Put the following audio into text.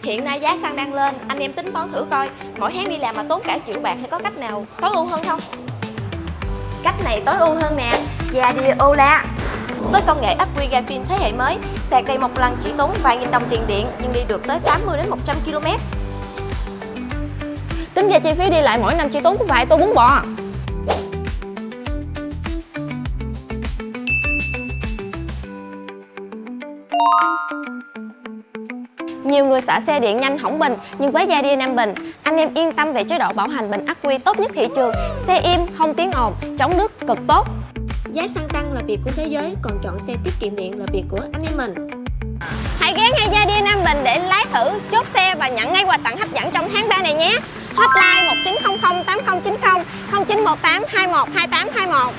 Hiện nay giá xăng đang lên, anh em tính toán thử coi, mỗi tháng đi làm mà tốn cả triệu bạc thì có cách nào tối ưu hơn không? Cách này tối ưu hơn nè, và đi Ola. Với công nghệ ắc quy Gafin thế hệ mới, sạc đầy một lần chỉ tốn vài nghìn đồng tiền điện nhưng đi được tới 80 đến 100 km. Tính ra chi phí đi lại mỗi năm chỉ tốn có vài tô bún bò. Nhiều người sợ xe điện nhanh hỏng bình, nhưng với Gia Đi 5 bình, anh em yên tâm về chế độ bảo hành bình ắc quy tốt nhất thị trường. Xe im, không tiếng ồn, chống nước cực tốt. Giá xăng tăng là việc của thế giới, còn chọn xe tiết kiệm điện là việc của anh em mình. Hãy ghé ngay Gia Đi 5 bình để lái thử, chốt xe và nhận ngay quà tặng hấp dẫn trong tháng 3 này nhé. Hotline 1900 8090 0918 21 28 21.